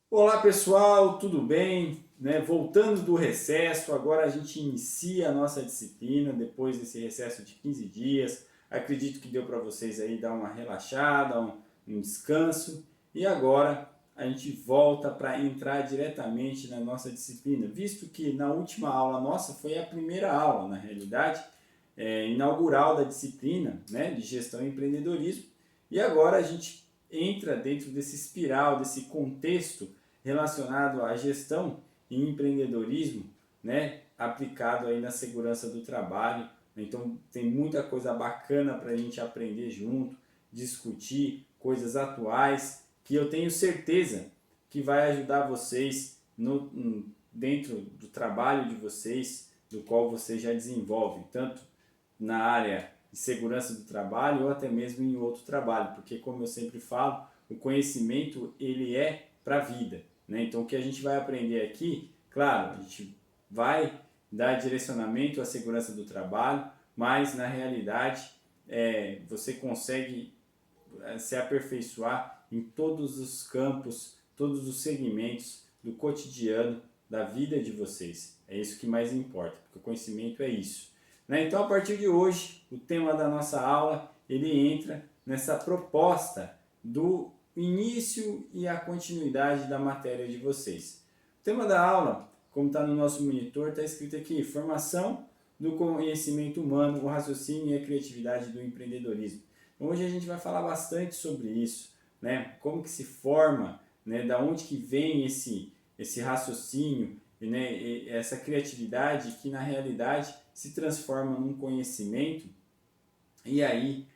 Olá pessoal, tudo bem? Voltando do recesso, agora a gente inicia a nossa disciplina depois desse recesso de 15 dias. Acredito que deu para vocês aí dar uma relaxada, um descanso. E agora a gente volta para entrar diretamente na nossa disciplina, visto que na última aula nossa foi a primeira aula, na realidade, inaugural da disciplina, né, de gestão e empreendedorismo. E agora a gente entra dentro desse espiral, desse contexto relacionado à gestão e empreendedorismo, né, aplicado aí na segurança do trabalho. Então tem muita coisa bacana para a gente aprender junto, discutir coisas atuais que eu tenho certeza que vai ajudar vocês dentro do trabalho de vocês, do qual vocês já desenvolvem, tanto na área de segurança do trabalho ou até mesmo em outro trabalho, porque como eu sempre falo, o conhecimento ele é para a vida, né? Então o que a gente vai aprender aqui, claro, a gente vai dar direcionamento à segurança do trabalho, mas na realidade você consegue se aperfeiçoar em todos os campos, todos os segmentos do cotidiano da vida de vocês. É isso que mais importa, porque o conhecimento é isso. Né? Então, a partir de hoje, o tema da nossa aula ele entra nessa proposta do início e a continuidade da matéria de vocês. O tema da aula, como está no nosso monitor, está escrito aqui: formação do conhecimento humano, o raciocínio e a criatividade do empreendedorismo. Hoje a gente vai falar bastante sobre isso, né? Como que se forma, né? Da onde que vem esse raciocínio, né? E essa criatividade que na realidade se transforma num conhecimento e aí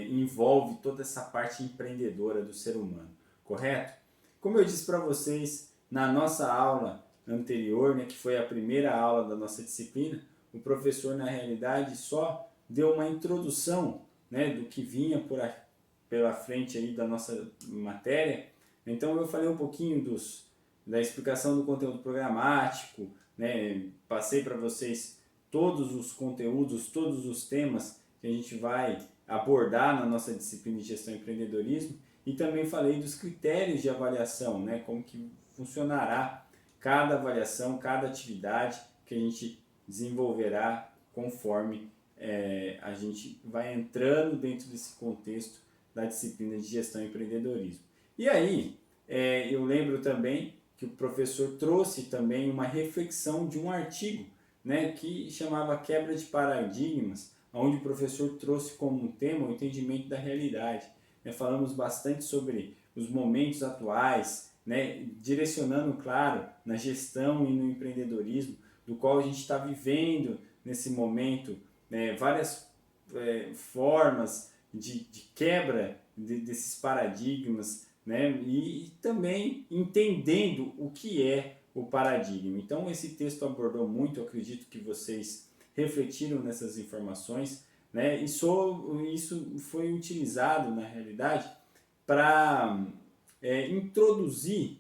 envolve toda essa parte empreendedora do ser humano, correto? Como eu disse para vocês na nossa aula anterior, né, que foi a primeira aula da nossa disciplina, o professor na realidade só deu uma introdução, né, do que vinha pela frente aí da nossa matéria. Então eu falei um pouquinho da explicação do conteúdo programático, né, passei para vocês todos os conteúdos, todos os temas que a gente vai abordar na nossa disciplina de gestão e empreendedorismo, e também falei dos critérios de avaliação, né, como que funcionará cada avaliação, cada atividade que a gente desenvolverá conforme a gente vai entrando dentro desse contexto da disciplina de gestão e empreendedorismo. E aí, eu lembro também que o professor trouxe também uma reflexão de um artigo, né, que chamava Quebra de Paradigmas, onde o professor trouxe como tema o entendimento da realidade. Falamos bastante sobre os momentos atuais, né, direcionando, claro, na gestão e no empreendedorismo, do qual a gente está vivendo nesse momento, né, várias formas de quebra desses paradigmas, né, e também entendendo o que é o paradigma. Então, esse texto abordou muito, eu acredito que vocês refletiram nessas informações, né, e isso foi utilizado, na realidade, para introduzir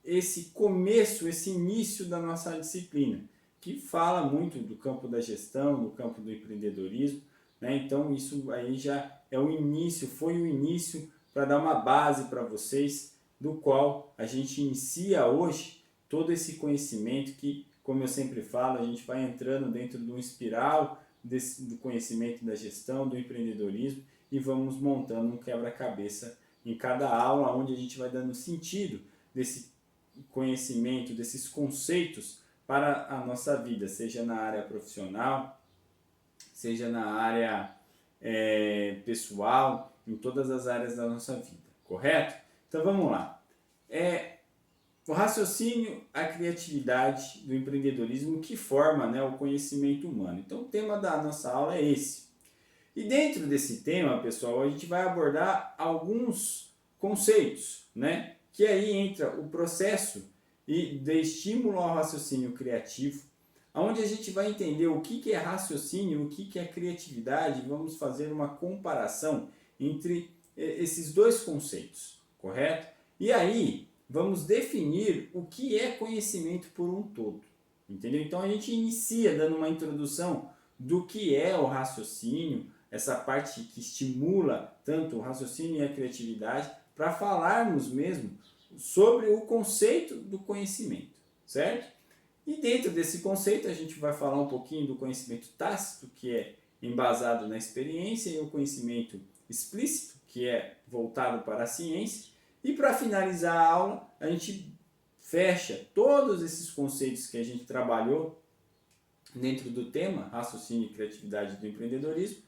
esse começo, esse início da nossa disciplina, que fala muito do campo da gestão, do campo do empreendedorismo, né? Então isso aí já é o início, foi o início para dar uma base para vocês, do qual a gente inicia hoje todo esse conhecimento que, como eu sempre falo, a gente vai entrando dentro de um espiral do conhecimento da gestão, do empreendedorismo, e vamos montando um quebra-cabeça em cada aula, onde a gente vai dando sentido desse conhecimento, desses conceitos para a nossa vida, seja na área profissional, seja na área pessoal, em todas as áreas da nossa vida, correto? Então vamos lá. O raciocínio, a criatividade do empreendedorismo que forma, né, o conhecimento humano. Então o tema da nossa aula é esse. E dentro desse tema, pessoal, a gente vai abordar alguns conceitos, né? Que aí entra o processo de estímulo ao raciocínio criativo, onde a gente vai entender o que é raciocínio, o que é criatividade, vamos fazer uma comparação entre esses dois conceitos, correto? E aí vamos definir o que é conhecimento por um todo, entendeu? Então a gente inicia dando uma introdução do que é o raciocínio, essa parte que estimula tanto o raciocínio e a criatividade, para falarmos mesmo sobre o conceito do conhecimento, certo? E dentro desse conceito a gente vai falar um pouquinho do conhecimento tácito, que é embasado na experiência, e o conhecimento explícito, que é voltado para a ciência. E para finalizar a aula, a gente fecha todos esses conceitos que a gente trabalhou dentro do tema raciocínio e criatividade do empreendedorismo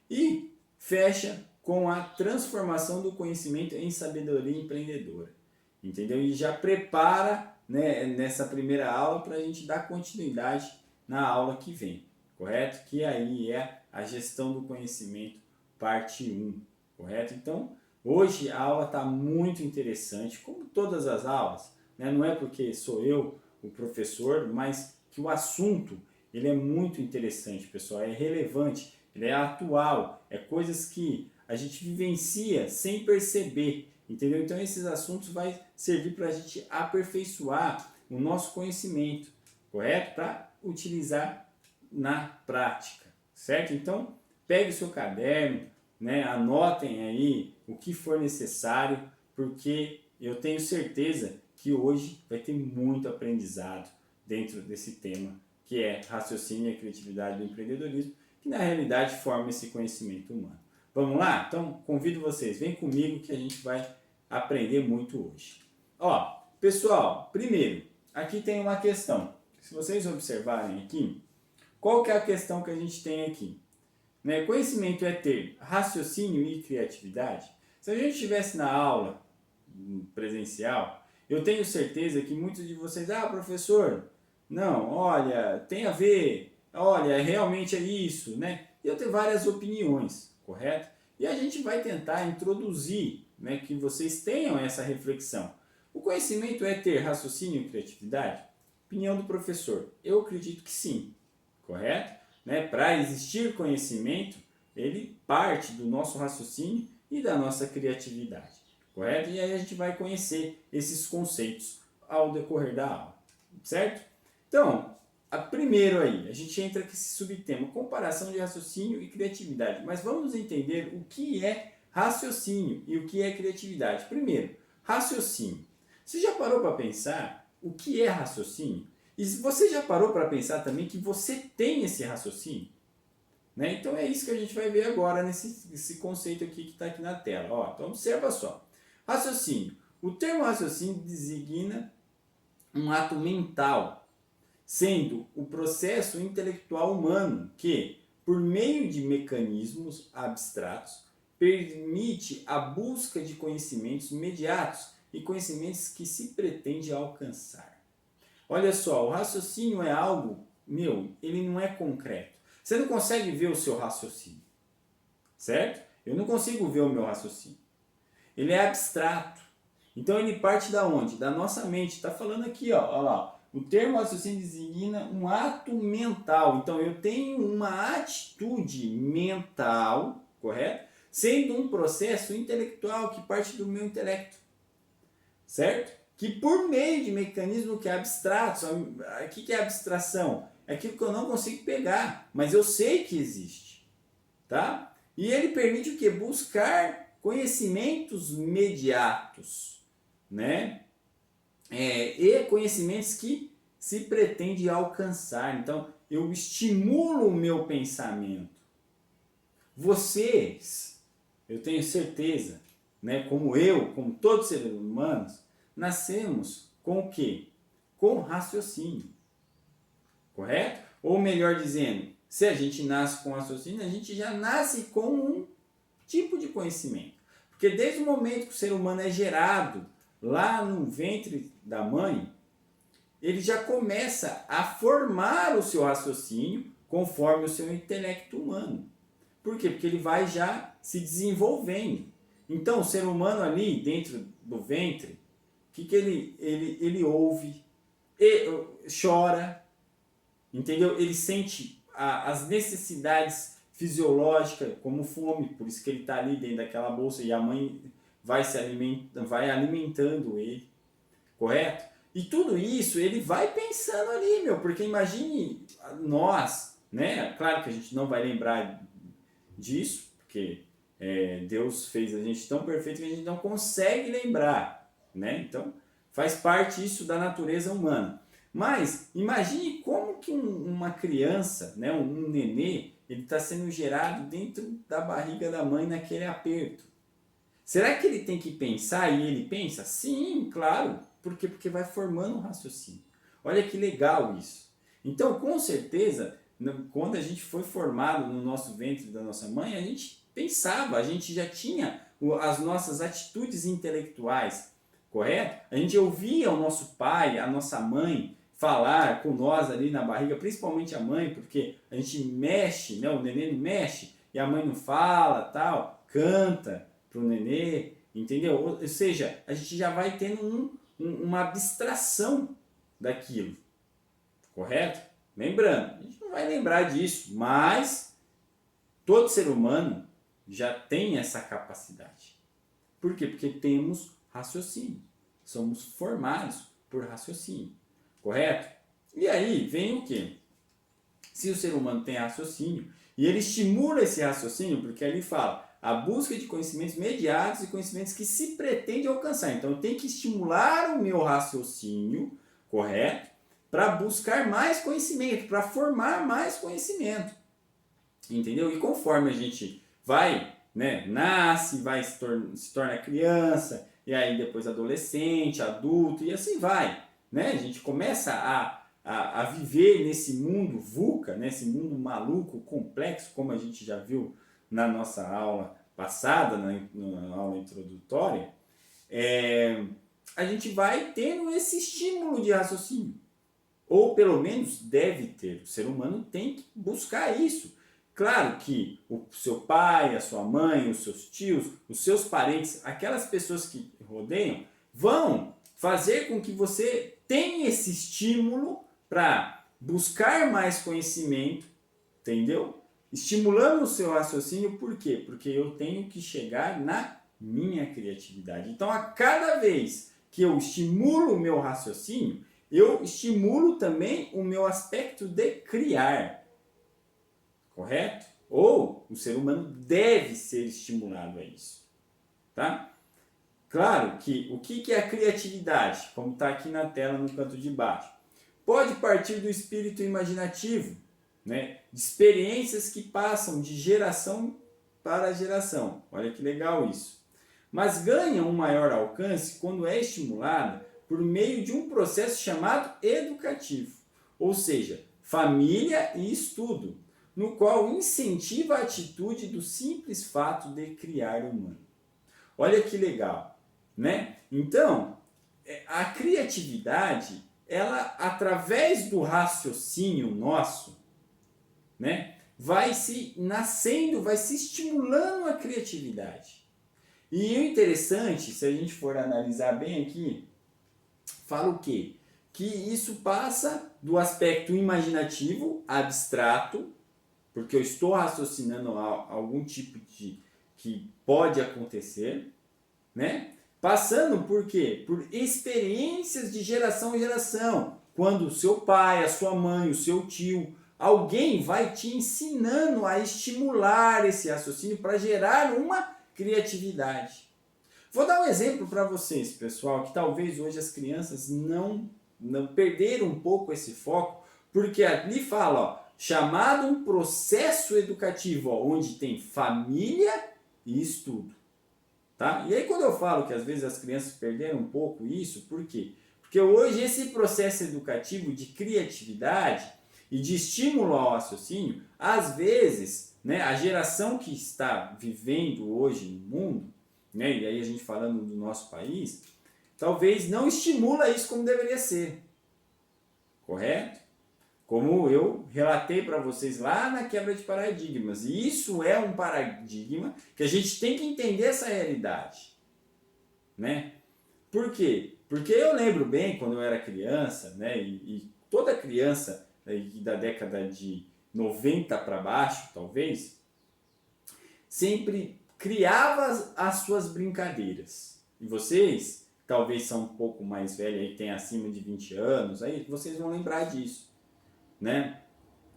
e fecha com a transformação do conhecimento em sabedoria empreendedora, entendeu? E já prepara, né, nessa primeira aula para a gente dar continuidade na aula que vem, correto? Que aí é a gestão do conhecimento, parte 1, correto? Então, hoje a aula está muito interessante, como todas as aulas, né? Não é porque sou eu o professor, mas que o assunto ele é muito interessante, pessoal, é relevante, ele é atual, é coisas que a gente vivencia sem perceber, entendeu? Então esses assuntos vai servir para a gente aperfeiçoar o nosso conhecimento, correto? Para utilizar na prática, certo? Então pegue o seu caderno, né? Anotem aí o que for necessário, porque eu tenho certeza que hoje vai ter muito aprendizado dentro desse tema, que é raciocínio e criatividade do empreendedorismo, que na realidade forma esse conhecimento humano. Vamos lá? Então convido vocês, vem comigo que a gente vai aprender muito hoje. Ó, pessoal, primeiro, aqui tem uma questão. Se vocês observarem aqui, qual que é a questão que a gente tem aqui? Né? Conhecimento é ter raciocínio e criatividade? Se a gente estivesse na aula presencial, eu tenho certeza que muitos de vocês, professor, não, olha, tem a ver, olha, realmente é isso, né? E eu tenho várias opiniões, correto? E a gente vai tentar introduzir, né, que vocês tenham essa reflexão. O conhecimento é ter raciocínio e criatividade? Opinião do professor, eu acredito que sim, correto? Né? Para existir conhecimento, ele parte do nosso raciocínio e da nossa criatividade, correto? E aí a gente vai conhecer esses conceitos ao decorrer da aula, certo? Então, primeiro aí, a gente entra com esse subtema, comparação de raciocínio e criatividade. Mas vamos entender o que é raciocínio e o que é criatividade. Primeiro, raciocínio. Você já parou para pensar o que é raciocínio? E você já parou para pensar também que você tem esse raciocínio? Né? Então é isso que a gente vai ver agora nesse conceito aqui que está aqui na tela. Ó, então observa só. Raciocínio. O termo raciocínio designa um ato mental, sendo o processo intelectual humano que, por meio de mecanismos abstratos, permite a busca de conhecimentos imediatos e conhecimentos que se pretende alcançar. Olha só, o raciocínio é algo, ele não é concreto. Você não consegue ver o seu raciocínio, certo? Eu não consigo ver o meu raciocínio. Ele é abstrato. Então ele parte da onde? Da nossa mente. Está falando aqui, ó, olha lá. O termo raciocínio designa um ato mental. Então eu tenho uma atitude mental, correto? Sendo um processo intelectual que parte do meu intelecto, certo? Que por meio de mecanismos que é abstratos, o que é abstração? É aquilo que eu não consigo pegar, mas eu sei que existe, tá? E ele permite o que? Buscar conhecimentos imediatos, né? E conhecimentos que se pretende alcançar. Então, eu estimulo o meu pensamento. Vocês, eu tenho certeza, né, como todos os seres humanos, nascemos com o quê? Com raciocínio, correto? Ou melhor dizendo, se a gente nasce com raciocínio, a gente já nasce com um tipo de conhecimento. Porque desde o momento que o ser humano é gerado lá no ventre da mãe, ele já começa a formar o seu raciocínio conforme o seu intelecto humano. Por quê? Porque ele vai já se desenvolvendo. Então, o ser humano ali dentro do ventre, o que ele ouve, chora, entendeu? Ele sente as necessidades fisiológicas, como fome, por isso que ele está ali dentro daquela bolsa e a mãe vai alimentando ele, correto? E tudo isso ele vai pensando ali, porque imagine nós, né? Claro que a gente não vai lembrar disso, porque Deus fez a gente tão perfeito que a gente não consegue lembrar, né? Então Faz parte isso da natureza humana. Mas imagine como que uma criança, né, um nenê, ele está sendo gerado dentro da barriga da mãe naquele aperto. Será que ele tem que pensar e ele pensa? Sim, claro. Por quê? Porque vai formando um raciocínio. Olha que legal isso. Então, com certeza, quando a gente foi formado no nosso ventre da nossa mãe, a gente pensava, a gente já tinha as nossas atitudes intelectuais, correto? A gente ouvia o nosso pai, a nossa mãe falar com nós ali na barriga, principalmente a mãe, porque a gente mexe, né? O neném mexe e a mãe não fala, tal, canta para o nenê, entendeu? Ou seja, a gente já vai tendo uma abstração daquilo, correto? Lembrando, a gente não vai lembrar disso, mas todo ser humano já tem essa capacidade. Por quê? Porque temos raciocínio, somos formados por raciocínio, correto? E aí vem o quê? Se o ser humano tem raciocínio e ele estimula esse raciocínio, porque ali fala a busca de conhecimentos mediatos e conhecimentos que se pretende alcançar. Então eu tenho que estimular o meu raciocínio, correto? Para buscar mais conhecimento, para formar mais conhecimento. Entendeu? E conforme a gente vai, né, nasce, vai se torna criança, e aí depois adolescente, adulto, e assim vai. Né? A gente começa a viver nesse mundo VUCA, nesse mundo maluco, complexo, como a gente já viu na nossa aula passada, na aula introdutória, a gente vai tendo esse estímulo de raciocínio. Ou pelo menos deve ter. O ser humano tem que buscar isso. Claro que o seu pai, a sua mãe, os seus tios, os seus parentes, aquelas pessoas que rodeiam, vão fazer com que você tenha esse estímulo para buscar mais conhecimento, entendeu? Estimulando o seu raciocínio, por quê? Porque eu tenho que chegar na minha criatividade. Então, a cada vez que eu estimulo o meu raciocínio, eu estimulo também o meu aspecto de criar. Correto? Ou o ser humano deve ser estimulado a isso. Tá? Claro que o que é a criatividade? Como está aqui na tela no canto de baixo. Pode partir do espírito imaginativo, né? De experiências que passam de geração para geração. Olha que legal isso. Mas ganha um maior alcance quando é estimulada por meio de um processo chamado educativo, ou seja, família e estudo, no qual incentiva a atitude do simples fato de criar humano. Olha que legal, né? Então, a criatividade, ela, através do raciocínio nosso, né, vai se nascendo, vai se estimulando a criatividade. E o interessante, se a gente for analisar bem aqui, fala o quê? Que isso passa do aspecto imaginativo, abstrato, porque eu estou raciocinando algum tipo de que pode acontecer, né? Passando por quê? Por experiências de geração em geração. Quando o seu pai, a sua mãe, o seu tio, alguém vai te ensinando a estimular esse raciocínio para gerar uma criatividade. Vou dar um exemplo para vocês, pessoal, que talvez hoje as crianças não perderam um pouco esse foco, porque ali fala, ó, chamado um processo educativo, ó, onde tem família e estudo. Tá? E aí quando eu falo que às vezes as crianças perderam um pouco isso, por quê? Porque hoje esse processo educativo de criatividade e de estímulo ao raciocínio, às vezes, né, a geração que está vivendo hoje no mundo, né, e aí a gente falando do nosso país, talvez não estimula isso como deveria ser. Correto? Como eu relatei para vocês lá na quebra de paradigmas. E isso é um paradigma que a gente tem que entender essa realidade. Né? Por quê? Porque eu lembro bem quando eu era criança, né, e toda criança da década de 90 para baixo, talvez, sempre criava as suas brincadeiras. E vocês, talvez são um pouco mais velhos, aí tem acima de 20 anos, aí vocês vão lembrar disso. Né?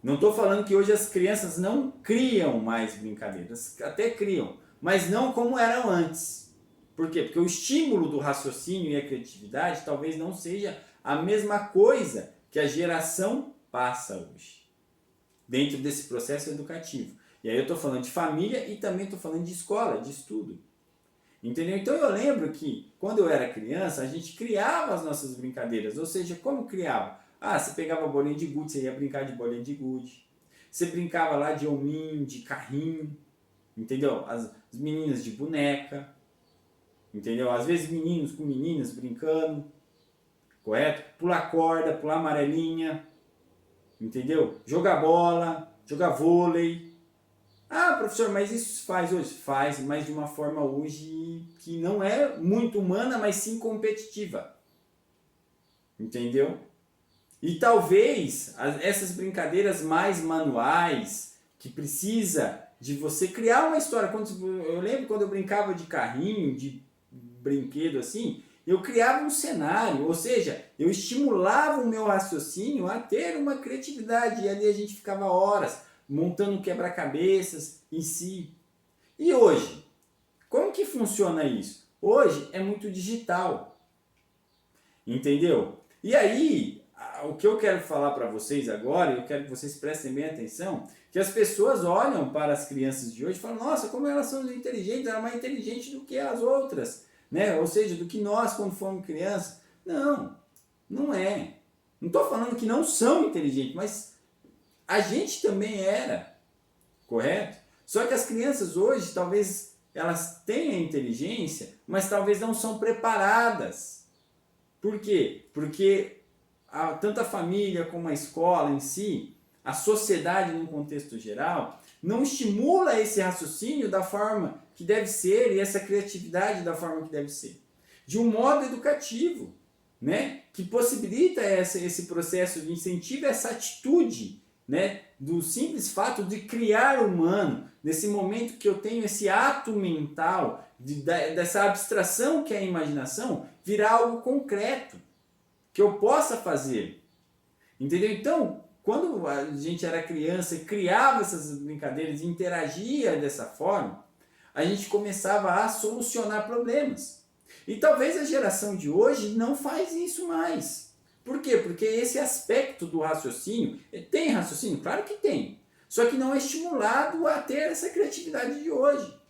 Não estou falando que hoje as crianças não criam mais brincadeiras, até criam, mas não como eram antes. Por quê? Porque o estímulo do raciocínio e a criatividade talvez não seja a mesma coisa que a geração passa hoje, dentro desse processo educativo. E aí eu estou falando de família e também estou falando de escola, de estudo. Entendeu? Então eu lembro que quando eu era criança, a gente criava as nossas brincadeiras. Ou seja, como criava? Ah, você pegava a bolinha de gude, você ia brincar de bolinha de gude. Você brincava lá de hominho, de carrinho. Entendeu? As meninas de boneca. Entendeu? Às vezes meninos com meninas brincando. Correto? Pular corda, pular amarelinha. Entendeu? Jogar bola, jogar vôlei. Ah, professor, mas isso se faz hoje? Faz, mas de uma forma hoje que não é muito humana, mas sim competitiva. Entendeu? E talvez essas brincadeiras mais manuais, que precisa de você criar uma história. Eu lembro quando eu brincava de carrinho, de brinquedo assim, eu criava um cenário, ou seja, eu estimulava o meu raciocínio a ter uma criatividade, e ali a gente ficava horas montando quebra-cabeças em si. E hoje, como que funciona isso? Hoje é muito digital, entendeu? E aí, o que eu quero falar para vocês agora, eu quero que vocês prestem bem atenção, que as pessoas olham para as crianças de hoje e falam, nossa, como elas são inteligentes, ela é mais inteligente do que as outras, né? Ou seja, do que nós quando fomos crianças. Não, não é. Não estou falando que não são inteligentes, mas a gente também era, correto? Só que as crianças hoje, talvez elas tenham inteligência, mas talvez não são preparadas. Por quê? Porque tanto a família como a escola em si, a sociedade num contexto geral, não estimula esse raciocínio da forma que deve ser e essa criatividade da forma que deve ser. De um modo educativo, né? Que possibilita esse processo de incentivo, essa atitude, né? Do simples fato de criar humano, nesse momento que eu tenho esse ato mental, dessa abstração que é a imaginação, virar algo concreto, que eu possa fazer. Entendeu? Então, quando a gente era criança e criava essas brincadeiras e interagia dessa forma, a gente começava a solucionar problemas. E talvez a geração de hoje não faz isso mais. Por quê? Porque esse aspecto do raciocínio, tem raciocínio? Claro que tem. Só que não é estimulado a ter essa criatividade de hoje.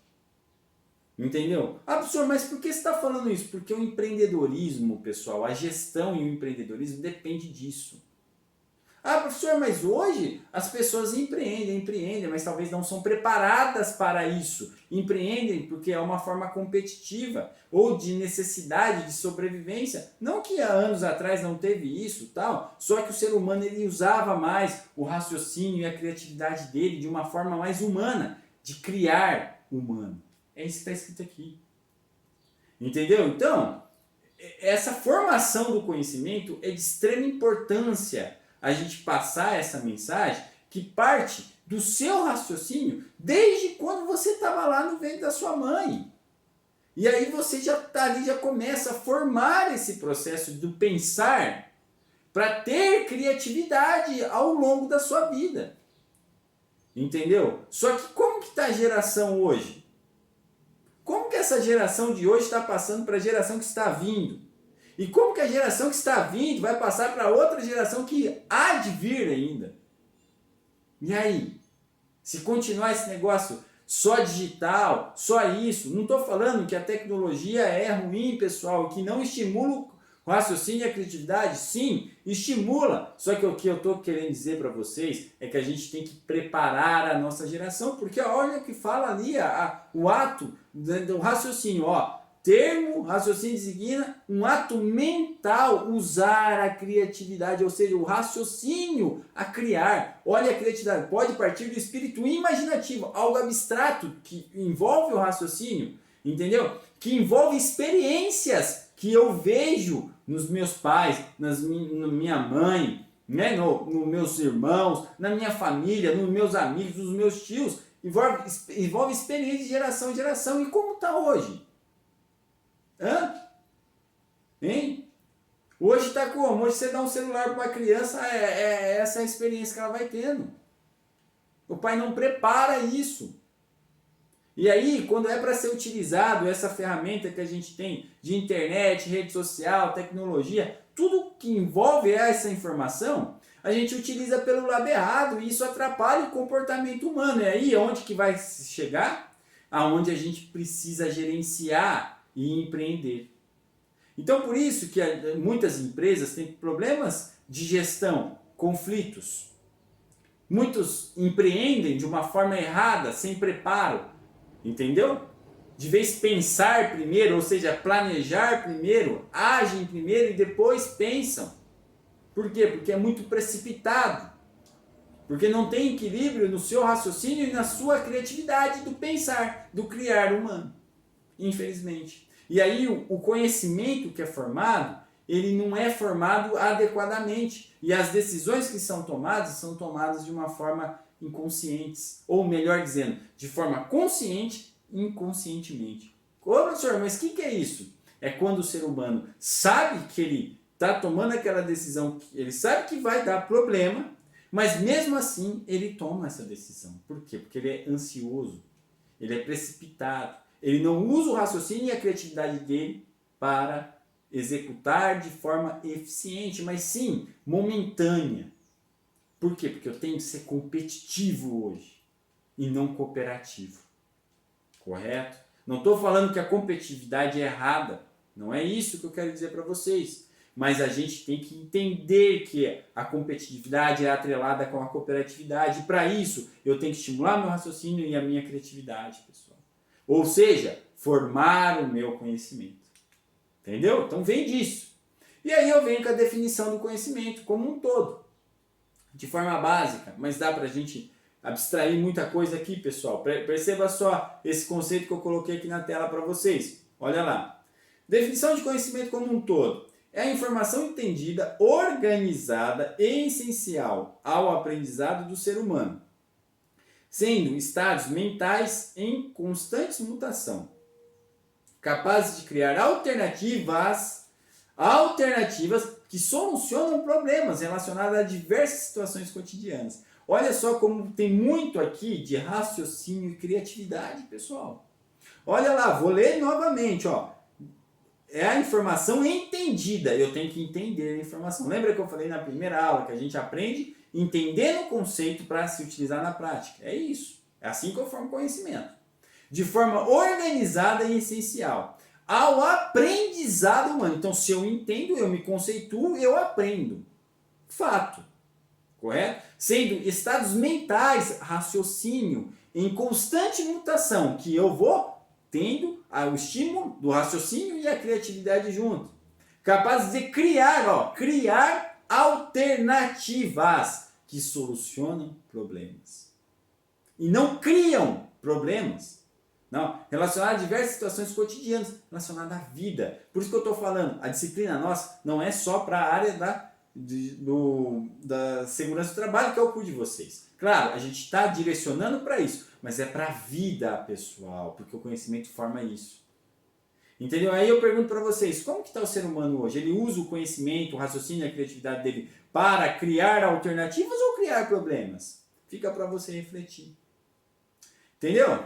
Entendeu? Ah, professor, mas por que você está falando isso? Porque o empreendedorismo, pessoal, a gestão e o empreendedorismo depende disso. Ah, professor, mas hoje as pessoas empreendem, mas talvez não são preparadas para isso. Empreendem porque é uma forma competitiva ou de necessidade de sobrevivência. Não que há anos atrás não teve isso, tal, só que o ser humano ele usava mais o raciocínio e a criatividade dele de uma forma mais humana, de criar humano. É isso que está escrito aqui. Entendeu? Então, essa formação do conhecimento é de extrema importância a gente passar essa mensagem que parte do seu raciocínio desde quando você estava lá no ventre da sua mãe. E aí você já está ali, já começa a formar esse processo do pensar para ter criatividade ao longo da sua vida. Entendeu? Só que como que está a geração hoje? Como que essa geração de hoje está passando para a geração que está vindo? E como que a geração que está vindo vai passar para outra geração que há de vir ainda? E aí? Se continuar esse negócio só digital, só isso, não estou falando que a tecnologia é ruim, pessoal, que não estimula o raciocínio e a criatividade. Sim, estimula. Só que o que eu estou querendo dizer para vocês é que a gente tem que preparar a nossa geração, porque olha o que fala ali, o ato do raciocínio, ó. Termo, raciocínio designa um ato mental, usar a criatividade, ou seja, o raciocínio a criar. Olha a criatividade, pode partir do espírito imaginativo, algo abstrato que envolve o raciocínio, entendeu? Que envolve experiências que eu vejo nos meus pais, na minha mãe, né? Nos meus irmãos, na minha família, nos meus amigos, nos meus tios. Envolve experiência de geração em geração. E como está hoje? Hã? Hein? Hoje está como? Hoje você dá um celular para uma criança, essa é a experiência que ela vai tendo. O pai não prepara isso. E aí, quando é para ser utilizado essa ferramenta que a gente tem de internet, rede social, tecnologia, tudo que envolve essa informação, a gente utiliza pelo lado errado e isso atrapalha o comportamento humano. E aí, onde que vai chegar? Aonde a gente precisa gerenciar e empreender. Então, por isso que muitas empresas têm problemas de gestão, conflitos. Muitos empreendem de uma forma errada, sem preparo, entendeu? De vez pensar primeiro, ou seja, planejar primeiro, agem primeiro e depois pensam. Por quê? Porque é muito precipitado. Porque não tem equilíbrio no seu raciocínio e na sua criatividade do pensar, do criar humano. Infelizmente. E aí o conhecimento que é formado, ele não é formado adequadamente. E as decisões que são tomadas de uma forma inconscientes. Ou melhor dizendo, de forma consciente, inconscientemente. Ô professor, mas o que é isso? É quando o ser humano sabe que ele está tomando aquela decisão, ele sabe que vai dar problema, mas mesmo assim ele toma essa decisão. Por quê? Porque ele é ansioso, ele é precipitado, ele não usa o raciocínio e a criatividade dele para executar de forma eficiente, mas sim momentânea. Por quê? Porque eu tenho que ser competitivo hoje e não cooperativo. Correto? Não estou falando que a competitividade é errada. Não é isso que eu quero dizer para vocês. Mas a gente tem que entender que a competitividade é atrelada com a cooperatividade. E para isso, eu tenho que estimular meu raciocínio e a minha criatividade, pessoal. Ou seja, formar o meu conhecimento. Entendeu? Então vem disso. E aí eu venho com a definição do conhecimento como um todo. De forma básica, mas dá para a gente abstrair muita coisa aqui, pessoal. Perceba só esse conceito que eu coloquei aqui na tela para vocês. Olha lá. Definição de conhecimento como um todo. É a informação entendida, organizada e essencial ao aprendizado do ser humano, sendo estados mentais em constante mutação, capazes de criar alternativas que solucionam problemas relacionados a diversas situações cotidianas. Olha só como tem muito aqui de raciocínio e criatividade, pessoal. Olha lá, vou ler novamente, ó. É a informação entendida. Eu tenho que entender a informação. Lembra que eu falei na primeira aula que a gente aprende entendendo o conceito para se utilizar na prática? É isso. É assim que eu formo conhecimento. De forma organizada e essencial ao aprendizado humano. Então, se eu entendo, eu me conceituo, eu aprendo. Fato. Correto? Sendo estados mentais, raciocínio, em constante mutação, que eu vou tendo o estímulo do raciocínio e a criatividade junto. Capazes de criar alternativas que solucionam problemas. E não criam problemas. Não, relacionado a diversas situações cotidianas, relacionado à vida. Por isso que eu estou falando, a disciplina nossa não é só para a área da segurança do trabalho, que é o cu de vocês. Claro, a gente está direcionando para isso, mas é para a vida, pessoal, porque o conhecimento forma isso. Entendeu? Aí eu pergunto para vocês, como que está o ser humano hoje? Ele usa o conhecimento, o raciocínio e a criatividade dele para criar alternativas ou criar problemas? Fica para você refletir. Entendeu?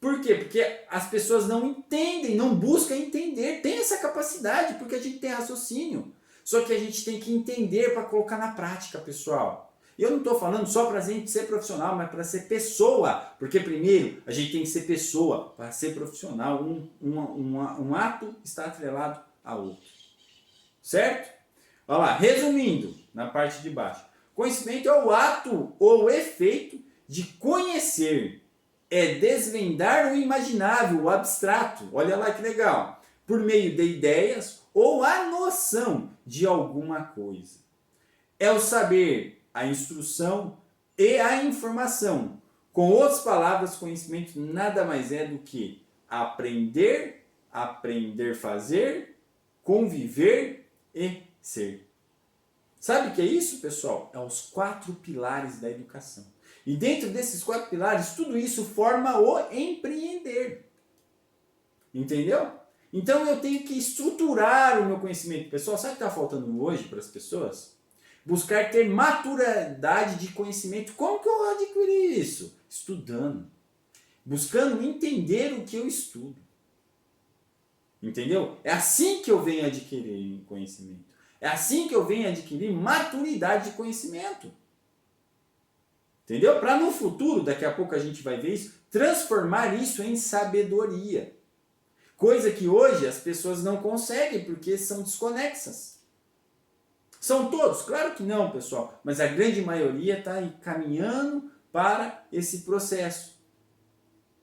Por quê? Porque as pessoas não entendem, não buscam entender. Tem essa capacidade, porque a gente tem raciocínio. Só que a gente tem que entender para colocar na prática, pessoal. E eu não estou falando só para a gente ser profissional, mas para ser pessoa. Porque primeiro, a gente tem que ser pessoa para ser profissional. Um ato está atrelado a outro. Certo? Olha lá, resumindo, na parte de baixo. Conhecimento é o ato ou o efeito de conhecer. É desvendar o imaginável, o abstrato. Olha lá que legal. Por meio de ideias ou a noção de alguma coisa. É o saber, a instrução e a informação. Com outras palavras, conhecimento nada mais é do que aprender a fazer, conviver e ser. Sabe o que é isso, pessoal? É os 4 pilares da educação. E dentro desses 4 pilares, tudo isso forma o empreender. Entendeu? Então eu tenho que estruturar o meu conhecimento. Pessoal, sabe o que está faltando hoje para as pessoas? Buscar ter maturidade de conhecimento. Como que eu adquiri isso? Estudando. buscando entender o que eu estudo. Entendeu? É assim que eu venho adquirir conhecimento. É assim que eu venho adquirir maturidade de conhecimento. Entendeu? Para no futuro, daqui a pouco a gente vai ver isso, transformar isso em sabedoria. Coisa que hoje as pessoas não conseguem porque são desconexas. São todos? Claro que não, pessoal. Mas a grande maioria está caminhando para esse processo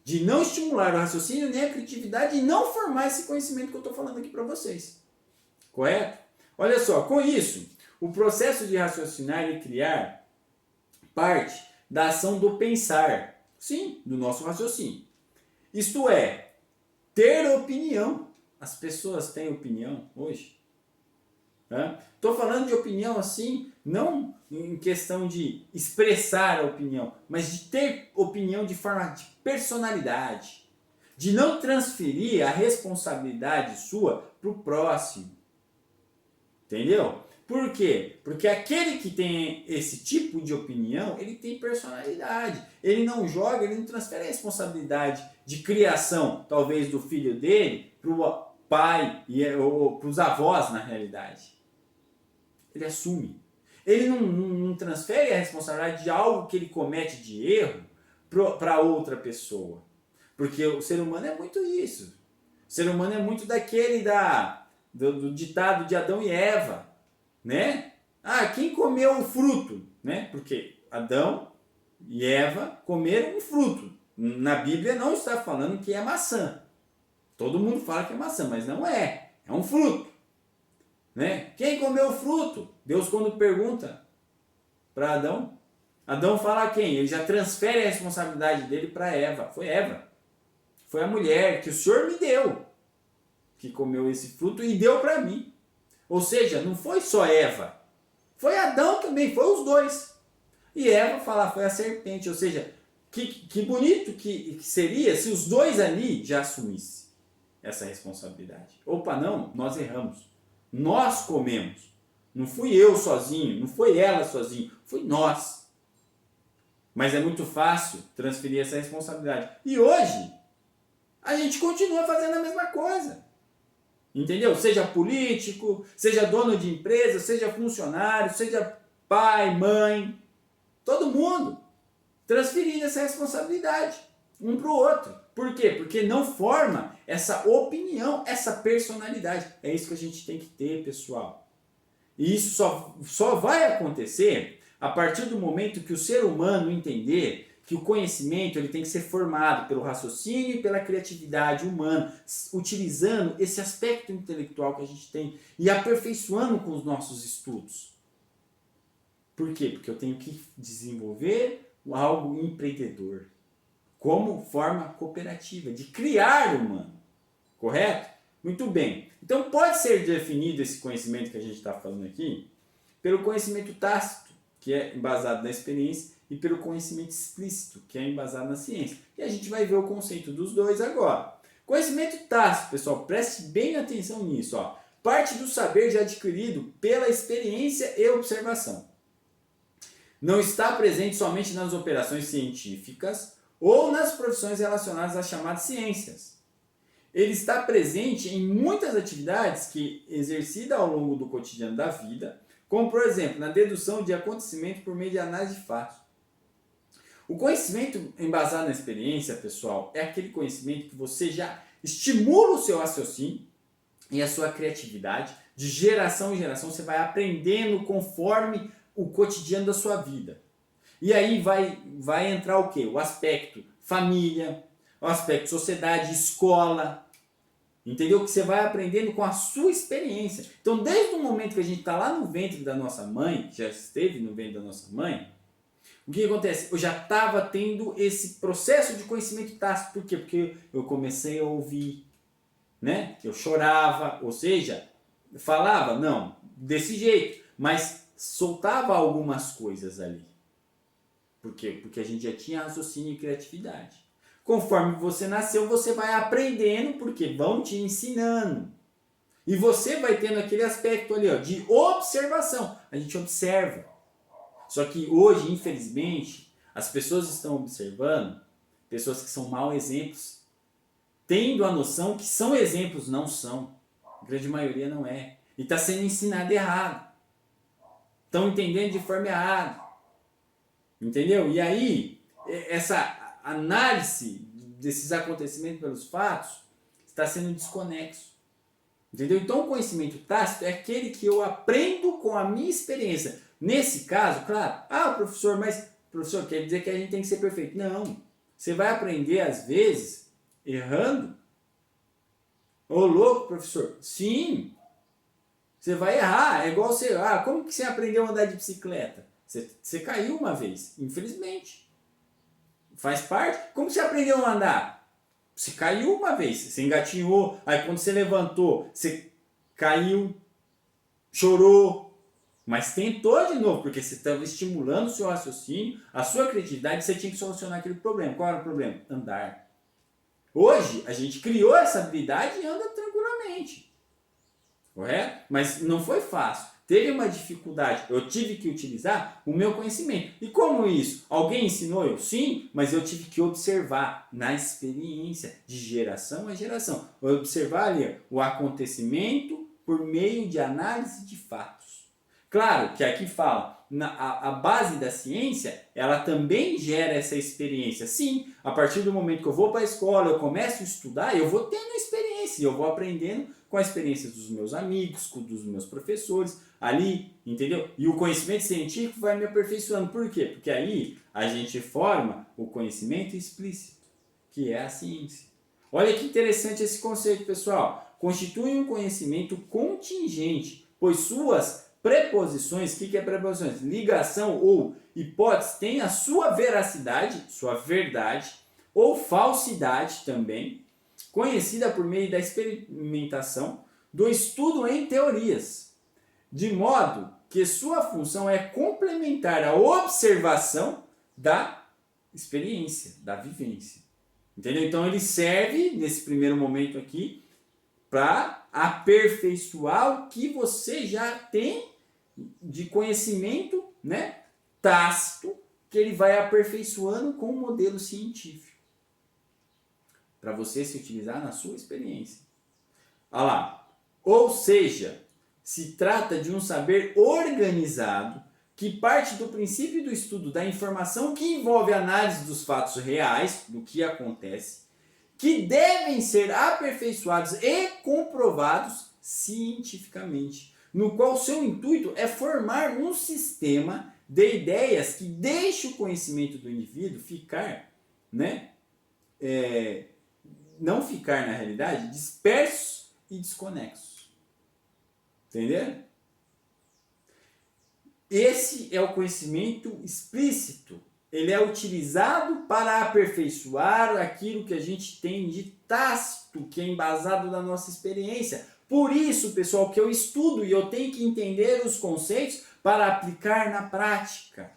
de não estimular o raciocínio nem a criatividade e não formar esse conhecimento que eu estou falando aqui para vocês. Correto? Olha só, com isso, o processo de raciocinar e criar parte da ação do pensar. Sim, do nosso raciocínio. Isto é, ter opinião. As pessoas têm opinião hoje? Estou falando de opinião assim, não em questão de expressar a opinião, mas de ter opinião de forma de personalidade. De não transferir a responsabilidade sua para o próximo. Entendeu? Por quê? Porque aquele que tem esse tipo de opinião, ele tem personalidade. Ele não joga, ele não transfere a responsabilidade de criação, talvez, do filho dele para o pai ou para os avós, na realidade. Ele assume. Ele não transfere a responsabilidade de algo que ele comete de erro para outra pessoa. Porque o ser humano é muito isso. O ser humano é muito daquele do ditado de Adão e Eva. Né? Quem comeu o fruto? Né? Porque Adão e Eva comeram um fruto. Na Bíblia não está falando que é maçã. Todo mundo fala que é maçã, mas não é. É um fruto. Né? Quem comeu o fruto? Deus, quando pergunta para Adão, Adão fala a quem? Ele já transfere a responsabilidade dele para Eva. Foi Eva. Foi a mulher que o Senhor me deu, que comeu esse fruto e deu para mim. Ou seja, não foi só Eva. Foi Adão também, foi os dois. E Eva fala, foi a serpente. Ou seja, que bonito que seria se os dois ali já assumissem essa responsabilidade. Opa, não, nós erramos. Nós comemos. Não fui eu sozinho, não foi ela sozinho, foi nós. Mas é muito fácil transferir essa responsabilidade. E hoje, a gente continua fazendo a mesma coisa. Entendeu? Seja político, seja dono de empresa, seja funcionário, seja pai, mãe, todo mundo transferindo essa responsabilidade um para o outro. Por quê? Porque não forma essa opinião, essa personalidade. É isso que a gente tem que ter, pessoal. E isso só vai acontecer a partir do momento que o ser humano entender que o conhecimento ele tem que ser formado pelo raciocínio e pela criatividade humana, utilizando esse aspecto intelectual que a gente tem e aperfeiçoando com os nossos estudos. Por quê? Porque eu tenho que desenvolver algo empreendedor, como forma cooperativa, de criar humano. Correto? Muito bem. Então pode ser definido esse conhecimento que a gente está falando aqui pelo conhecimento tácito, que é embasado na experiência, e pelo conhecimento explícito, que é embasado na ciência. E a gente vai ver o conceito dos dois agora. Conhecimento tácito, pessoal, preste bem atenção nisso. Parte do saber já adquirido pela experiência e observação. Não está presente somente nas operações científicas ou nas profissões relacionadas às chamadas ciências. Ele está presente em muitas atividades que exercida ao longo do cotidiano da vida, como, por exemplo, na dedução de acontecimentos por meio de análise de fatos. O conhecimento embasado na experiência, pessoal, é aquele conhecimento que você já estimula o seu raciocínio e a sua criatividade. De geração em geração, você vai aprendendo conforme o cotidiano da sua vida. E aí vai entrar o quê? O aspecto família, o aspecto sociedade, escola. Entendeu? Que você vai aprendendo com a sua experiência. Então, desde o momento que a gente está lá no ventre da nossa mãe, já esteve no ventre da nossa mãe, o que acontece? Eu já estava tendo esse processo de conhecimento tácito. Por quê? Porque eu comecei a ouvir, né? Eu chorava, ou seja, falava, não, desse jeito, mas soltava algumas coisas ali. Por quê? Porque a gente já tinha raciocínio e criatividade. Conforme você nasceu, você vai aprendendo, porque vão te ensinando. E você vai tendo aquele aspecto ali, de observação. A gente observa. Só que hoje, infelizmente, as pessoas estão observando pessoas que são maus exemplos, tendo a noção que são exemplos, não são. A grande maioria não é. E está sendo ensinado errado. Estão entendendo de forma errada. Entendeu? E aí, essa análise desses acontecimentos pelos fatos está sendo desconexo. Entendeu? Então, o conhecimento tácito é aquele que eu aprendo com a minha experiência. Nesse caso, claro, professor, mas professor, quer dizer que a gente tem que ser perfeito. Não. Você vai aprender, às vezes, errando. Ô, louco, professor. Sim. Você vai errar. É igual você... como que você aprendeu a andar de bicicleta? Você caiu uma vez. Infelizmente. Faz parte. Como você aprendeu a andar? Você caiu uma vez. Você engatinhou. Aí quando você levantou, você caiu. Chorou. Mas tentou de novo, porque você estava estimulando o seu raciocínio, a sua criatividade, você tinha que solucionar aquele problema. Qual era o problema? Andar. Hoje, a gente criou essa habilidade e anda tranquilamente. Correto? Mas não foi fácil. Teve uma dificuldade. Eu tive que utilizar o meu conhecimento. E como isso? Alguém ensinou eu? Sim, mas eu tive que observar na experiência, de geração a geração. Observar ali o acontecimento por meio de análise de fatos. Claro que aqui fala, a base da ciência, ela também gera essa experiência. Sim, a partir do momento que eu vou para a escola, eu começo a estudar, eu vou tendo experiência, eu vou aprendendo com a experiência dos meus amigos, dos meus professores, ali, entendeu? E o conhecimento científico vai me aperfeiçoando. Por quê? Porque aí a gente forma o conhecimento explícito, que é a ciência. Olha que interessante esse conceito, pessoal. Constitui um conhecimento contingente, pois suas preposições, o que é preposições? Ligação ou hipótese tem a sua veracidade, sua verdade, ou falsidade também, conhecida por meio da experimentação, do estudo em teorias, de modo que sua função é complementar a observação da experiência, da vivência. Entendeu? Então ele serve, nesse primeiro momento aqui, para aperfeiçoar o que você já tem de conhecimento, né, tácito, que ele vai aperfeiçoando com o modelo científico. Para você se utilizar na sua experiência. Olha lá. Ou seja, se trata de um saber organizado que parte do princípio do estudo da informação que envolve a análise dos fatos reais, do que acontece, que devem ser aperfeiçoados e comprovados cientificamente, no qual seu intuito é formar um sistema de ideias que deixe o conhecimento do indivíduo ficar, né, não ficar na realidade disperso e desconexo. Entenderam? Esse é o conhecimento explícito. Ele é utilizado para aperfeiçoar aquilo que a gente tem de tácito, que é embasado na nossa experiência. Por isso, pessoal, que eu estudo e eu tenho que entender os conceitos para aplicar na prática.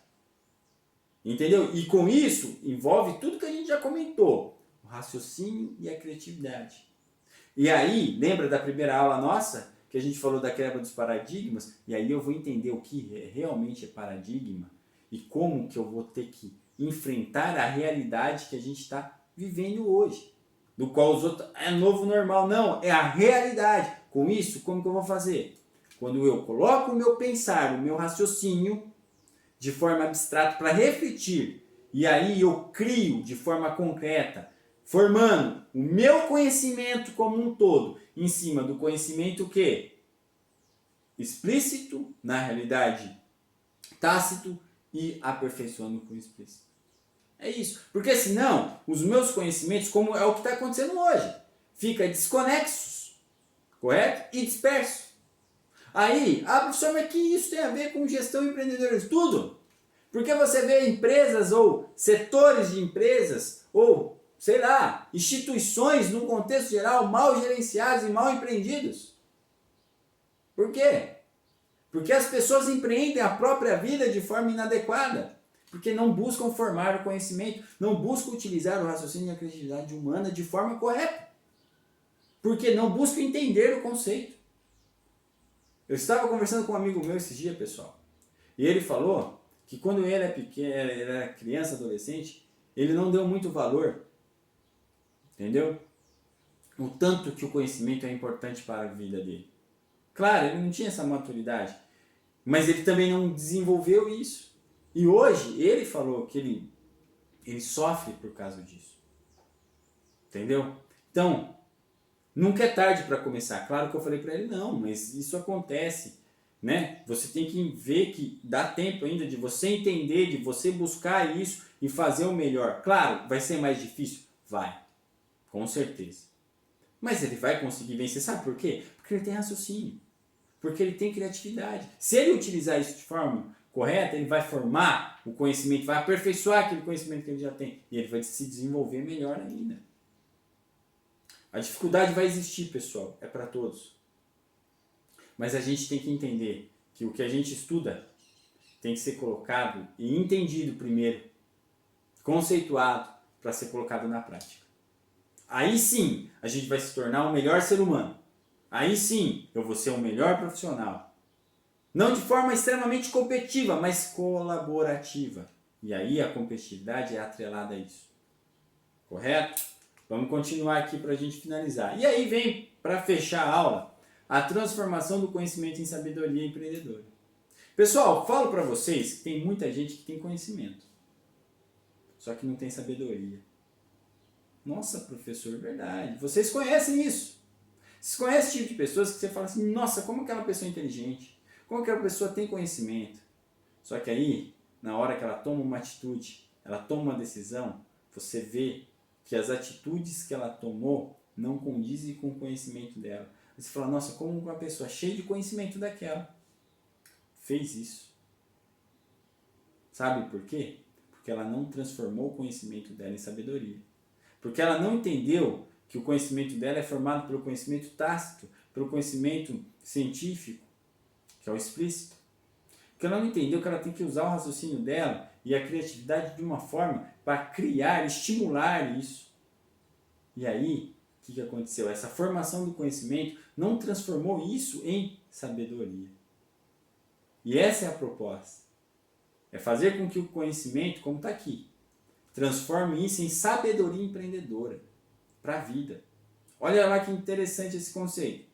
Entendeu? E com isso, envolve tudo que a gente já comentou. O raciocínio e a criatividade. E aí, lembra da primeira aula nossa? Que a gente falou da quebra dos paradigmas? E aí eu vou entender o que realmente é paradigma. E como que eu vou ter que enfrentar a realidade que a gente está vivendo hoje. Do qual os outros é novo normal. Não, é a realidade. Com isso, como que eu vou fazer? Quando eu coloco o meu pensar, o meu raciocínio de forma abstrata para refletir, e aí eu crio de forma concreta, formando o meu conhecimento como um todo, em cima do conhecimento o quê? Explícito, na realidade tácito, e aperfeiçoando com o explícito. É isso. Porque senão, os meus conhecimentos, como é o que está acontecendo hoje, fica desconexos, correto? E disperso. Aí, professor, mas que isso tem a ver com gestão e empreendedorismo? Tudo. Porque você vê empresas ou setores de empresas ou, sei lá, instituições num contexto geral mal gerenciados e mal empreendidos. Por quê? Porque as pessoas empreendem a própria vida de forma inadequada. Porque não buscam formar o conhecimento, não buscam utilizar o raciocínio e a criatividade humana de forma correta. Porque não buscam entender o conceito. Eu estava conversando com um amigo meu esses dias, pessoal. E ele falou que quando ele era pequeno, ele era criança, adolescente, ele não deu muito valor Entendeu? O tanto que o conhecimento é importante para a vida dele. Claro, ele não tinha essa maturidade, mas ele também não desenvolveu isso. E hoje ele falou que ele sofre por causa disso. Entendeu? Então, nunca é tarde para começar. Claro que eu falei para ele, não, mas isso acontece. Né? Você tem que ver que dá tempo ainda de você entender, de você buscar isso e fazer o melhor. Claro, vai ser mais difícil? Vai, com certeza. Mas ele vai conseguir vencer, sabe por quê? Porque ele tem raciocínio, porque ele tem criatividade. Se ele utilizar isso de forma correta, ele vai formar o conhecimento, vai aperfeiçoar aquele conhecimento que ele já tem e ele vai se desenvolver melhor ainda. A dificuldade vai existir, pessoal, é para todos. Mas a gente tem que entender que o que a gente estuda tem que ser colocado e entendido primeiro, conceituado, para ser colocado na prática. Aí sim, a gente vai se tornar o melhor ser humano. Aí sim, eu vou ser o melhor profissional. Não de forma extremamente competitiva, mas colaborativa. E aí a competitividade é atrelada a isso. Correto? Vamos continuar aqui para a gente finalizar. E aí vem, para fechar a aula, a transformação do conhecimento em sabedoria empreendedora. Pessoal, falo para vocês que tem muita gente que tem conhecimento, só que não tem sabedoria. Nossa, professor, verdade. Vocês conhecem isso. Vocês conhecem esse tipo de pessoas que você fala assim, nossa, como aquela pessoa é inteligente, como aquela pessoa tem conhecimento. Só que aí, na hora que ela toma uma atitude, ela toma uma decisão, você vê que as atitudes que ela tomou não condizem com o conhecimento dela. Você fala, nossa, como uma pessoa cheia de conhecimento daquela fez isso? Sabe por quê? Porque ela não transformou o conhecimento dela em sabedoria. Porque ela não entendeu que o conhecimento dela é formado pelo conhecimento tácito, pelo conhecimento científico, que é o explícito. Porque ela não entendeu que ela tem que usar o raciocínio dela e a criatividade de uma forma para criar, estimular isso. E aí, o que aconteceu? Essa formação do conhecimento não transformou isso em sabedoria. E essa é a proposta. É fazer com que o conhecimento, como está aqui, transforme isso em sabedoria empreendedora para a vida. Olha lá que interessante esse conceito.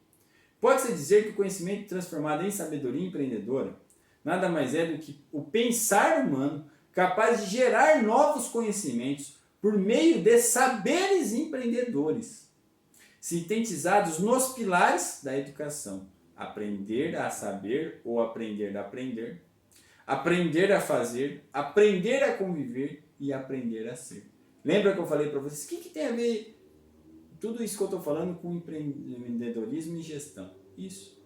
Pode-se dizer que o conhecimento transformado em sabedoria empreendedora nada mais é do que o pensar humano capaz de gerar novos conhecimentos por meio de saberes empreendedores, sintetizados nos pilares da educação: aprender a saber ou aprender a aprender, aprender a fazer, aprender a conviver e aprender a ser. Lembra que eu falei para vocês, o que tem a ver tudo isso que eu estou falando com empreendedorismo e gestão? Isso.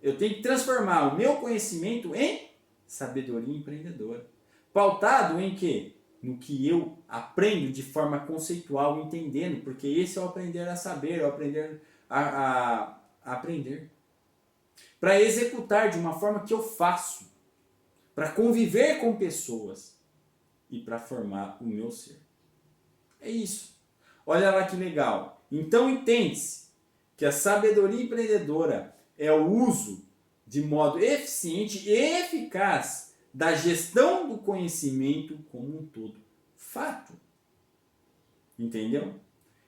Eu tenho que transformar o meu conhecimento em sabedoria empreendedora. Pautado em quê? No que eu aprendo de forma conceitual, entendendo, porque esse é o aprender a saber, é o aprender a aprender. Para executar de uma forma que eu faço, para conviver com pessoas e para formar o meu ser. É isso. Olha lá que legal. Então entende-se que a sabedoria empreendedora é o uso de modo eficiente e eficaz da gestão do conhecimento como um todo. Fato. Entendeu?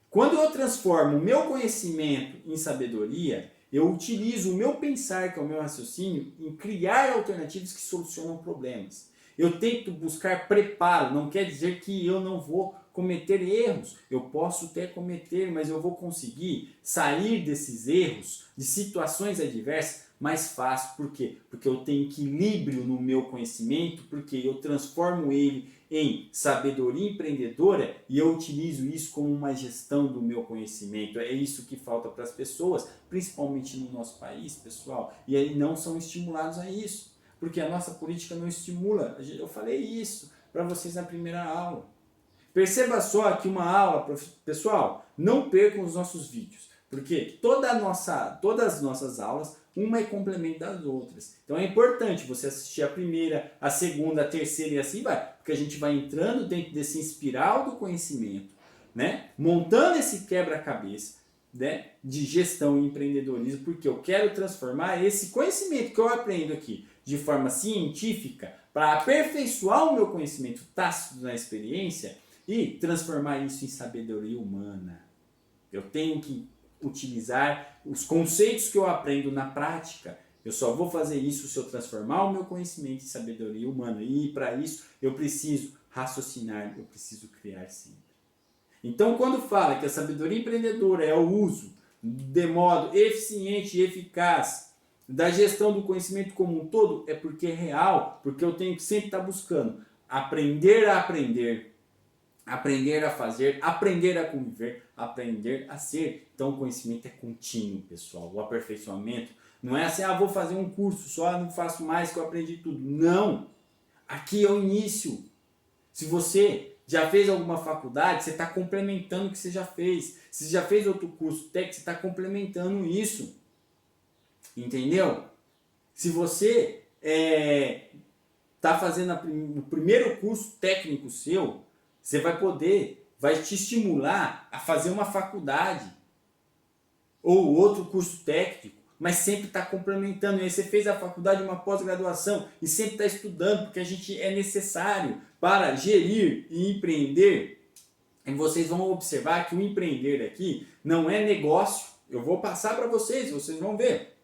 Quando eu transformo o meu conhecimento em sabedoria, eu utilizo o meu pensar, que é o meu raciocínio, em criar alternativas que solucionam problemas. Eu tento buscar preparo, não quer dizer que eu não vou cometer erros. Eu posso até cometer, mas eu vou conseguir sair desses erros, de situações adversas, mais fácil. Por quê? Porque eu tenho equilíbrio no meu conhecimento, porque eu transformo ele em sabedoria empreendedora e eu utilizo isso como uma gestão do meu conhecimento. É isso que falta para as pessoas, principalmente no nosso país, pessoal. E aí não são estimulados a isso, porque a nossa política não estimula. Eu falei isso para vocês na primeira aula. Perceba só que uma aula, pessoal, não percam os nossos vídeos, porque todas as nossas aulas, uma é complemento das outras. Então é importante você assistir a primeira, a segunda, a terceira e assim vai, porque a gente vai entrando dentro desse espiral do conhecimento, né? Montando esse quebra-cabeça, né? De gestão e empreendedorismo, porque eu quero transformar esse conhecimento que eu aprendo aqui de forma científica para aperfeiçoar o meu conhecimento tácito na experiência e transformar isso em sabedoria humana. Eu tenho que utilizar os conceitos que eu aprendo na prática. Eu só vou fazer isso se eu transformar o meu conhecimento em sabedoria humana. E para isso eu preciso raciocinar, eu preciso criar sempre. Então, quando fala que a sabedoria empreendedora é o uso de modo eficiente e eficaz da gestão do conhecimento como um todo, é porque é real, porque eu tenho que sempre estar buscando aprender a aprender, aprender a fazer, aprender a conviver, aprender a ser. Então, o conhecimento é contínuo, pessoal. O aperfeiçoamento não é assim, vou fazer um curso só, não faço mais que eu aprendi tudo. Não! Aqui é o início. Se você já fez alguma faculdade, você está complementando o que você já fez. Se você já fez outro curso técnico, você está complementando isso. Entendeu? Se você está fazendo o primeiro curso técnico seu, você vai te estimular a fazer uma faculdade ou outro curso técnico, mas sempre está complementando. E aí você fez a faculdade, uma pós-graduação, e sempre está estudando, porque a gente é necessário para gerir e empreender. E vocês vão observar que o empreender aqui não é negócio. Eu vou passar para vocês vão ver.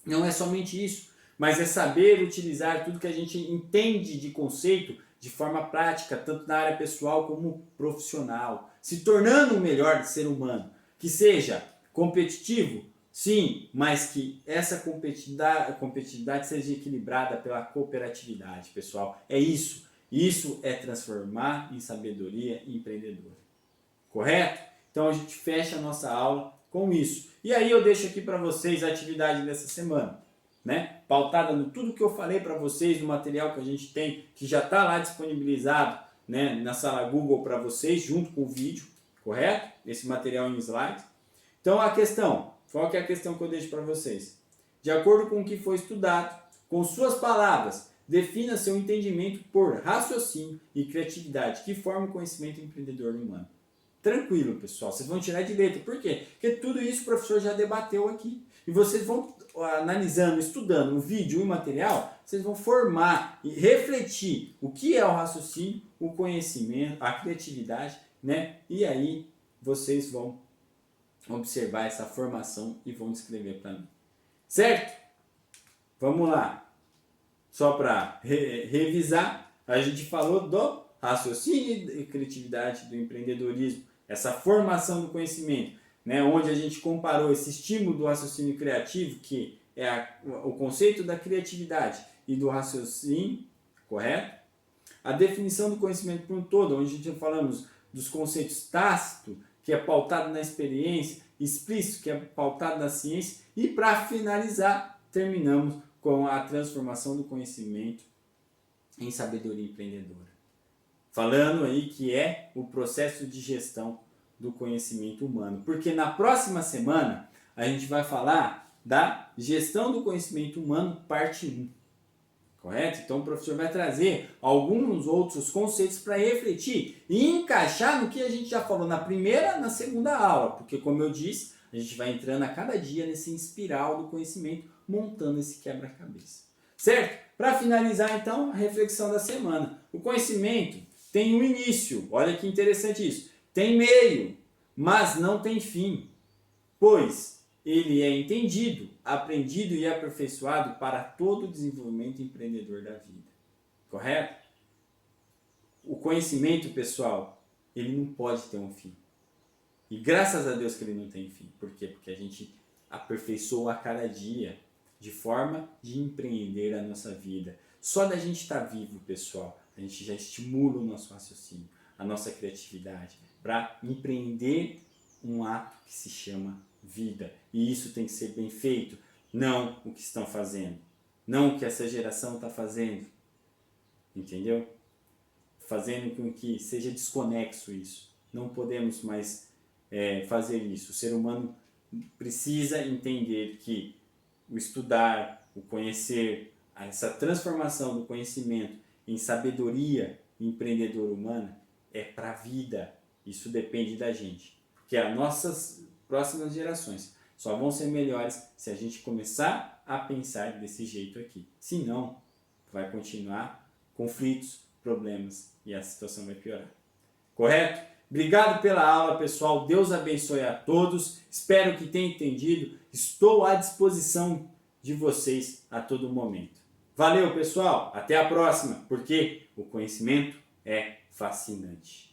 Não é somente isso, mas é saber utilizar tudo que a gente entende de conceito de forma prática, tanto na área pessoal como profissional, se tornando o melhor ser humano, que seja competitivo, sim, mas que essa competitividade seja equilibrada pela cooperatividade, pessoal. É isso. Isso é transformar em sabedoria empreendedora. Correto? Então a gente fecha a nossa aula com isso. E aí eu deixo aqui para vocês a atividade dessa semana, né? Pautada no tudo que eu falei para vocês, no material que a gente tem, que já está lá disponibilizado, né, na sala Google para vocês, junto com o vídeo, correto? Esse material em slide. Então a questão, qual que é a questão que eu deixo para vocês? De acordo com o que foi estudado, com suas palavras, defina seu entendimento por raciocínio e criatividade, que forma o conhecimento empreendedor humano. Tranquilo, pessoal, vocês vão tirar de letra. Por quê? Porque tudo isso o professor já debateu aqui. E vocês vão analisando, estudando o vídeo e o material, vocês vão formar e refletir o que é o raciocínio, o conhecimento, a criatividade, né? E aí vocês vão observar essa formação e vão descrever para mim. Certo? Vamos lá. Só para revisar, a gente falou do raciocínio e criatividade do empreendedorismo, essa formação do conhecimento, né, onde a gente comparou esse estímulo do raciocínio criativo, que é o conceito da criatividade e do raciocínio, correto? A definição do conhecimento por um todo, onde a gente falamos dos conceitos tácito, que é pautado na experiência, explícito, que é pautado na ciência, e para finalizar, terminamos com a transformação do conhecimento em sabedoria empreendedora. Falando aí que é o processo de gestão do conhecimento humano. Porque na próxima semana a gente vai falar da gestão do conhecimento humano, parte 1. Correto? Então o professor vai trazer alguns outros conceitos para refletir e encaixar no que a gente já falou na primeira, na segunda aula. Porque, como eu disse, a gente vai entrando a cada dia nesse espiral do conhecimento, montando esse quebra-cabeça. Certo? Para finalizar, então, a reflexão da semana. O conhecimento tem um início, olha que interessante isso, tem meio, mas não tem fim, pois ele é entendido, aprendido e aperfeiçoado para todo o desenvolvimento empreendedor da vida. Correto? O conhecimento, pessoal, ele não pode ter um fim. E graças a Deus que ele não tem fim. Por quê? Porque a gente aperfeiçoa a cada dia de forma de empreender a nossa vida. Só da gente estar vivo, pessoal, a gente já estimula o nosso raciocínio, a nossa criatividade, para empreender um ato que se chama vida. E isso tem que ser bem feito, não o que estão fazendo, não o que essa geração está fazendo, entendeu? Fazendo com que seja desconexo isso. Não podemos mais fazer isso. O ser humano precisa entender que o estudar, o conhecer, essa transformação do conhecimento em sabedoria empreendedora humana é para a vida. Isso depende da gente. Porque as nossas próximas gerações só vão ser melhores se a gente começar a pensar desse jeito aqui. Senão, vai continuar conflitos, problemas e a situação vai piorar. Correto? Obrigado pela aula, pessoal. Deus abençoe a todos. Espero que tenham entendido. Estou à disposição de vocês a todo momento. Valeu, pessoal. Até a próxima, porque o conhecimento é fascinante.